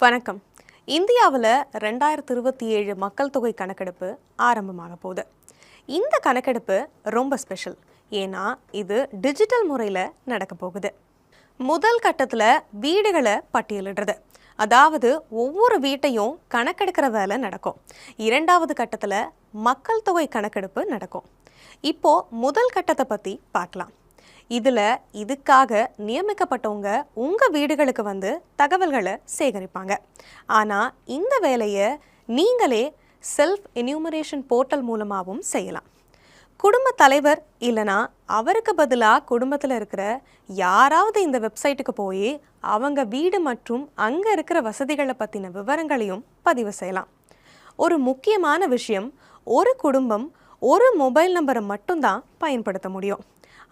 வணக்கம். இந்தியாவில் 2027 மக்கள் தொகை கணக்கெடுப்பு ஆரம்பமாக போகுது. இந்த கணக்கெடுப்பு ரொம்ப ஸ்பெஷல். ஏன்னா இது டிஜிட்டல் முறையில் நடக்க போகுது. முதல் கட்டத்தில் வீடுகளை பட்டியலிடுறது, அதாவது ஒவ்வொரு வீட்டையும் கணக்கெடுக்கிற வேலை நடக்கும். இரண்டாவது கட்டத்தில் மக்கள் தொகை கணக்கெடுப்பு நடக்கும். இப்போ முதல் கட்டத்தை பற்றி பார்க்கலாம். இதுக்காக நியமிக்கப்பட்டவங்க உங்கள் வீடுகளுக்கு வந்து தகவல்களை சேகரிப்பாங்க. ஆனால் இந்த வேலையை நீங்களே செல்ஃப் என்யூமரேஷன் போர்ட்டல் மூலமாகவும் செய்யலாம். குடும்ப தலைவர் இல்லைனா அவருக்கு பதிலாக குடும்பத்தில் இருக்கிற யாராவது இந்த வெப்சைட்டுக்கு போய் அவங்க வீடு மற்றும் அங்கே இருக்கிற வசதிகளை பற்றின விவரங்களையும் பதிவு செய்யலாம். ஒரு முக்கியமான விஷயம், ஒரு குடும்பம் ஒரு மொபைல் நம்பரை மட்டும்தான் பயன்படுத்த முடியும்.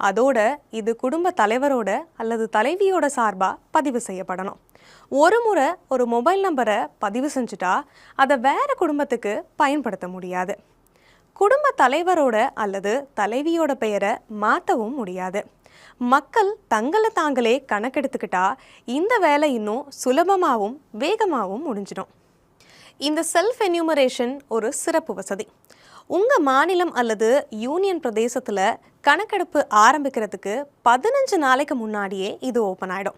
அதோட இது குடும்ப தலைவரோட அல்லது தலைவியோட சார்பாக பதிவு செய்யப்படணும். ஒரு முறை ஒரு மொபைல் நம்பரை பதிவு செஞ்சுட்டா அதை வேற குடும்பத்துக்கு பயன்படுத்த முடியாது. குடும்ப தலைவரோட அல்லது தலைவியோட பெயரை மாற்றவும் முடியாது. மக்கள் தங்களை தாங்களே கணக்கெடுத்துக்கிட்டா இந்த வேலை இன்னும் சுலபமாகவும் வேகமாகவும் முடிஞ்சிடும். இந்த செல்ஃப் என்யூமரேஷன் ஒரு சிறப்பு வசதி. உங்கள் மாநிலம் அல்லது யூனியன் பிரதேசத்தில் கணக்கெடுப்பு ஆரம்பிக்கிறதுக்கு 15 நாளைக்கு முன்னாடியே இது ஓப்பன் ஆகிடும்.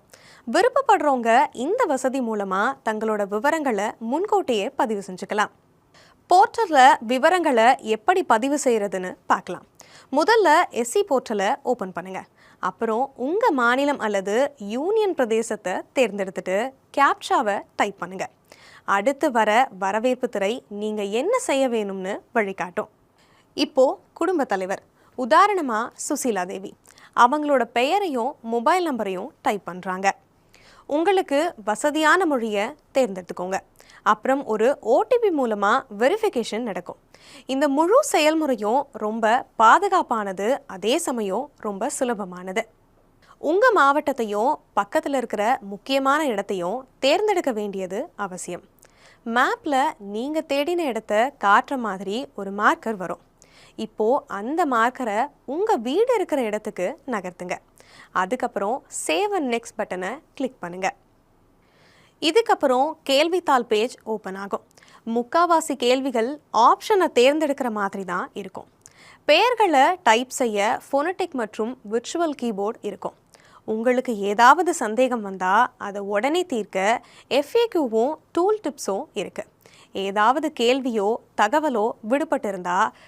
விருப்பப்படுறவங்க இந்த வசதி மூலமாக தங்களோட விவரங்களை முன்கூட்டியே பதிவு செஞ்சுக்கலாம். போர்ட்டலில் விவரங்களை எப்படி பதிவு செய்கிறதுன்னு பார்க்கலாம். முதல்ல எஸ்சி போர்ட்டலை ஓப்பன் பண்ணுங்கள். அப்புறம் உங்கள் மாநிலம் அல்லது யூனியன் பிரதேசத்தை தேர்ந்தெடுத்துட்டு கேப்சாவை டைப் பண்ணுங்கள். அடுத்து வர வரவேற்பு திரை நீங்கள் என்ன செய்ய வேணும்னு வழிகாட்டும். இப்போது குடும்ப தலைவர், உதாரணமாக சுசீலா தேவி, அவங்களோட பெயரையும் மொபைல் நம்பரையும் டைப் பண்ணுறாங்க. உங்களுக்கு வசதியான மொழியை தேர்ந்தெடுத்துக்கோங்க. அப்புறம் ஒரு ஓடிபி மூலமாக வெரிஃபிகேஷன் நடக்கும். இந்த முழு செயல்முறையும் ரொம்ப பாதுகாப்பானது, அதே சமயம் ரொம்ப சுலபமானது. உங்கள் மாவட்டத்தையும் பக்கத்தில் இருக்கிற முக்கியமான இடத்தையும் தேர்ந்தெடுக்க வேண்டியது அவசியம். மேப்பில் நீங்கள் தேடின இடத்த காட்டுற மாதிரி ஒரு மார்க்கர் வரும். இப்போது அந்த மார்க்கரை உங்கள் வீடு இருக்கிற இடத்துக்கு நகர்த்துங்க. அதுக்கப்புறம் சேவ் அண்ட் நெக்ஸ்ட் பட்டனை கிளிக் பண்ணுங்கள். இதுக்கப்புறம் கேள்வித்தாள் பேஜ் ஓப்பன் ஆகும். முக்காவாசி கேள்விகள் ஆப்ஷனை தேர்ந்தெடுக்கிற மாதிரி தான் இருக்கும். பெயர்களை டைப் செய்ய ஃபோனடிக் மற்றும் விர்ச்சுவல் கீபோர்டு இருக்கும். உங்களுக்கு ஏதாவது சந்தேகம் வந்தால் அதை உடனே தீர்க்க FAQவும் டூல் டிப்ஸும் இருக்குது. ஏதாவது கேள்வியோ தகவலோ விடுபட்டு இருந்தால்